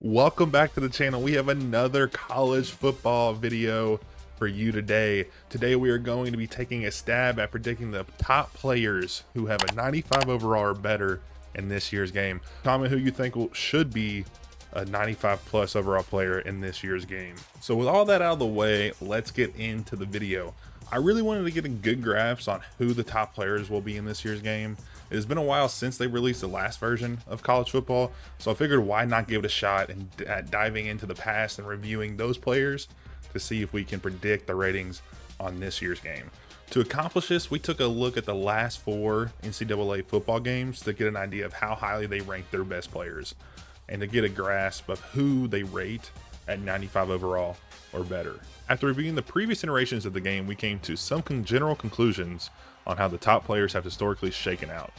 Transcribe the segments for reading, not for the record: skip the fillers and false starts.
Welcome back to the channel. We have another college football video for you today. Today we are going to be taking a stab at predicting the top players who have a 95 overall or better in this year's game. Comment who you think should be a 95 plus overall player in this year's game. So with all that out of the way, let's get into the video. I really wanted to get a good grasp on who the top players will be in this year's game. It has been a while since they released the last version of college football, so I figured why not give it a shot and diving into the past and reviewing those players to see if we can predict the ratings on this year's game. To accomplish this, we took a look at the last 4 NCAA football games to get an idea of how highly they rank their best players and to get a grasp of who they rate at 95 overall or better. After reviewing the previous iterations of the game, we came to some general conclusions on how the top players have historically shaken out.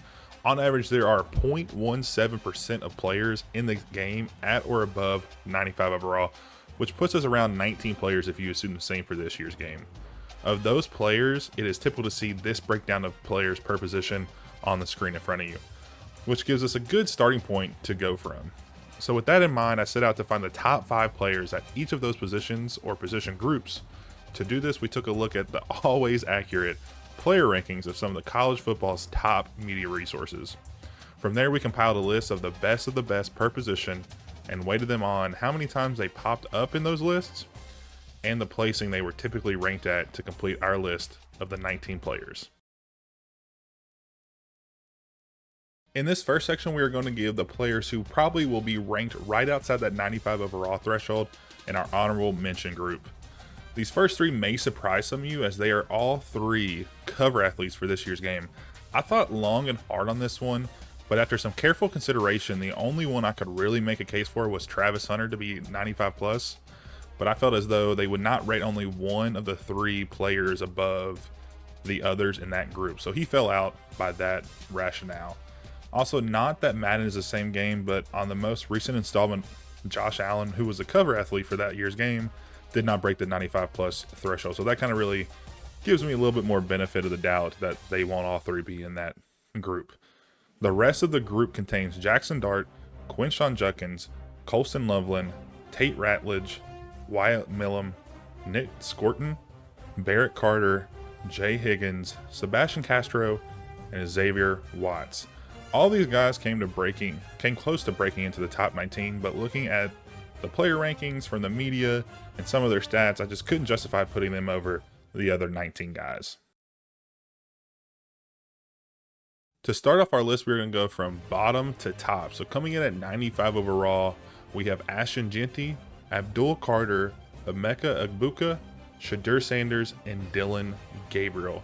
On average, there are 0.17% of players in the game at or above 95 overall, which puts us around 19 players if you assume the same for this year's game. Of those players, it is typical to see this breakdown of players per position on the screen in front of you, which gives us a good starting point to go from. So with that in mind, I set out to find the top 5 players at each of those positions or position groups. To do this, we took a look at the always accurate player rankings of some of the college football's top media resources. From there, we compiled a list of the best per position and weighted them on how many times they popped up in those lists and the placing they were typically ranked at to complete our list of the 19 players. In this first section, we are going to give the players who probably will be ranked right outside that 95 overall threshold in our honorable mention group. These first 3 may surprise some of you as they are all 3 cover athletes for this year's game. I thought long and hard on this one, but after some careful consideration, the only one I could really make a case for was Travis Hunter to be 95 plus, but I felt as though they would not rate only one of the 3 players above the others in that group, so he fell out by that rationale. Also, not that Madden is the same game, but on the most recent installment, Josh Allen, who was a cover athlete for that year's game, did not break the 95 plus threshold. So that kind of really gives me a little bit more benefit of the doubt that they won't all 3 be in that group. The rest of the group contains Jackson Dart, Quinshon Judkins, Colston Loveland, Tate Ratledge, Wyatt Millum, Nick Scorton, Barrett Carter, Jay Higgins, Sebastian Castro, and Xavier Watts. All these guys came close to breaking into the top 19, but looking at the player rankings from the media and some of their stats, I just couldn't justify putting them over the other 19 guys. To start off our list, we're going to go from bottom to top. So coming in at 95 overall, we have Ashton Jeanty, Abdul Carter, Emeka Egbuka, Shadur Sanders, and Dylan Gabriel.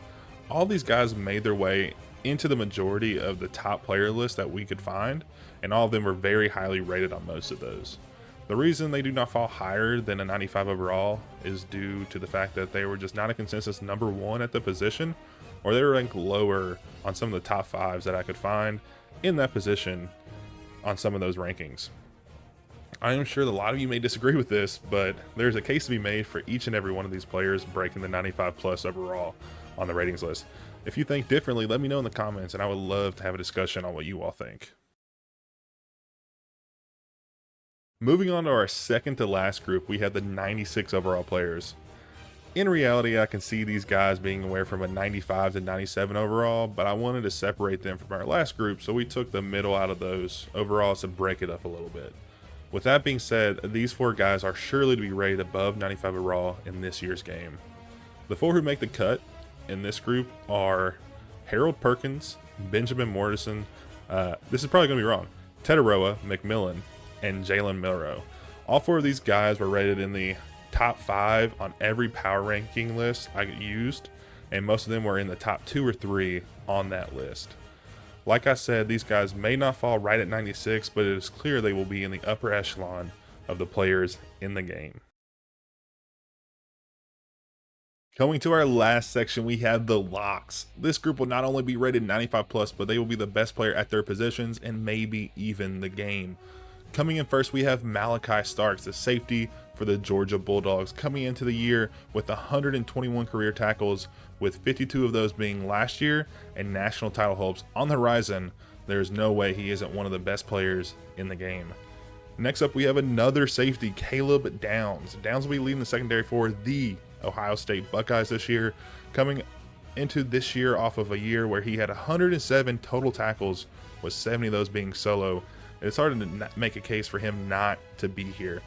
All these guys made their way into the majority of the top player list that we could find, and all of them were very highly rated on most of those. The reason they do not fall higher than a 95 overall is due to the fact that they were just not a consensus number 1 at the position, or they were ranked lower on some of the top 5s that I could find in that position on some of those rankings. I am sure that a lot of you may disagree with this, but there's a case to be made for each and every one of these players breaking the 95 plus overall on the ratings list. If you think differently, let me know in the comments, and I would love to have a discussion on what you all think. Moving on to our second to last group, we have the 96 overall players. In reality, I can see these guys being anywhere from a 95 to 97 overall, but I wanted to separate them from our last group, so we took the middle out of those overalls to break it up a little bit. With that being said, these 4 guys are surely to be rated above 95 overall in this year's game. The 4 who make the cut in this group are Harold Perkins, Benjamin Morrison, this is probably going to be wrong, Tetaroa, McMillan, and Jalen Milrow. All 4 of these guys were rated in the top 5 on every power ranking list I used, and most of them were in the top 2 or 3 on that list. Like I said, these guys may not fall right at 96, but it is clear they will be in the upper echelon of the players in the game. Coming to our last section, we have the locks. This group will not only be rated 95 plus, but they will be the best player at their positions and maybe even the game. Coming in first, we have Malachi Starks, the safety for the Georgia Bulldogs, coming into the year with 121 career tackles, with 52 of those being last year, and national title hopes on the horizon. There's no way he isn't one of the best players in the game. Next up, we have another safety, Caleb Downs. Downs will be leading the secondary for the Ohio State Buckeyes this year, coming into this year off of a year where he had 107 total tackles, with 70 of those being solo. It's hard to make a case for him not to be here.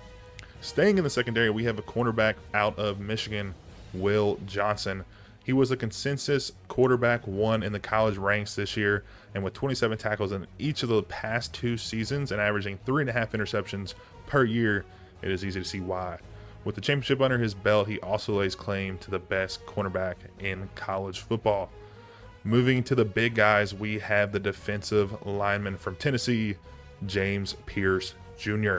Staying in the secondary, we have a cornerback out of Michigan, Will Johnson. He was a consensus quarterback one in the college ranks this year, and with 27 tackles in each of the past 2 seasons and averaging 3.5 interceptions per year, it is easy to see why. With the championship under his belt, he also lays claim to the best cornerback in college football. Moving to the big guys, we have the defensive lineman from Tennessee, James Pierce Jr.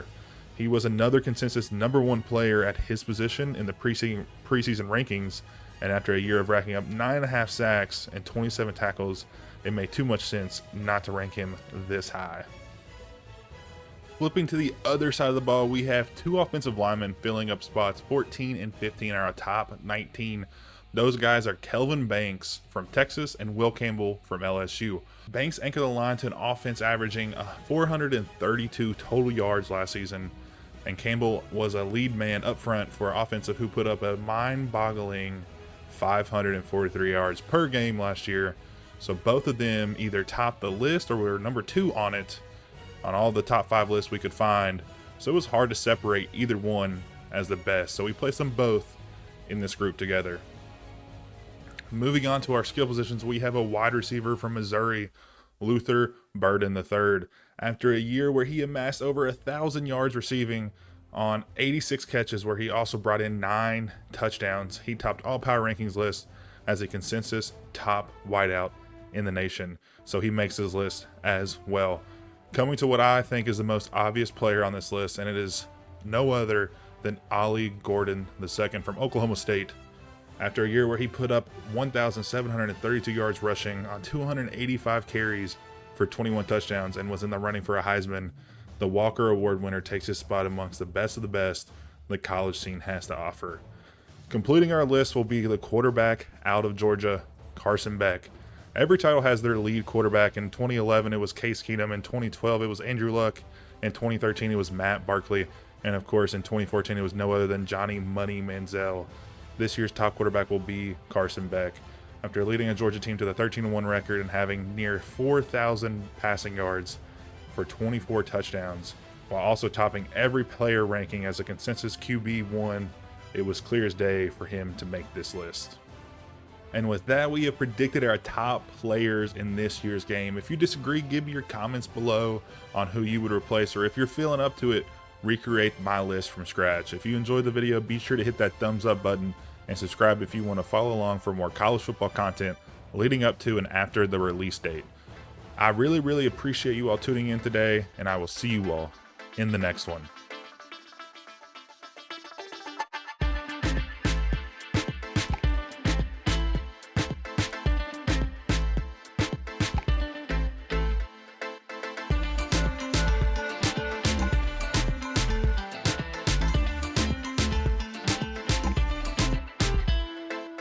He was another consensus #1 player at his position in the preseason rankings, and after a year of racking up 9.5 sacks and 27 tackles, it made too much sense not to rank him this high. Flipping to the other side of the ball, we have 2 offensive linemen filling up spots 14 and 15 are our top 19. Those guys are Kelvin Banks from Texas and Will Campbell from LSU. Banks anchored the line to an offense averaging 432 total yards last season, and Campbell was a lead man up front for an offensive who put up a mind-boggling 543 yards per game last year. So both of them either topped the list or were #2 on it, on all the top 5 lists we could find. So it was hard to separate either one as the best. So we placed them both in this group together. Moving on to our skill positions, we have a wide receiver from Missouri, Luther Burden III. After a year where he amassed over 1,000 yards receiving on 86 catches, where he also brought in 9 touchdowns, he topped all power rankings lists as a consensus top wideout in the nation. So he makes his list as well. Coming to what I think is the most obvious player on this list, and it is no other than Ollie Gordon II from Oklahoma State. After a year where he put up 1,732 yards rushing on 285 carries for 21 touchdowns and was in the running for a Heisman, the Walker Award winner takes his spot amongst the best of the best the college scene has to offer. Completing our list will be the quarterback out of Georgia, Carson Beck. Every title has their lead quarterback. In 2011, it was Case Keenum. In 2012, it was Andrew Luck. In 2013, it was Matt Barkley. And of course, in 2014, it was no other than Johnny Money Manziel. This year's top quarterback will be Carson Beck. After leading a Georgia team to the 13-1 record and having near 4,000 passing yards for 24 touchdowns, while also topping every player ranking as a consensus QB1, it was clear as day for him to make this list. And with that, we have predicted our top players in this year's game. If you disagree, give me your comments below on who you would replace, or if you're feeling up to it, recreate my list from scratch. If you enjoyed the video, be sure to hit that thumbs up button and subscribe if you want to follow along for more college football content leading up to and after the release date. I really appreciate you all tuning in today, and I will see you all in the next one.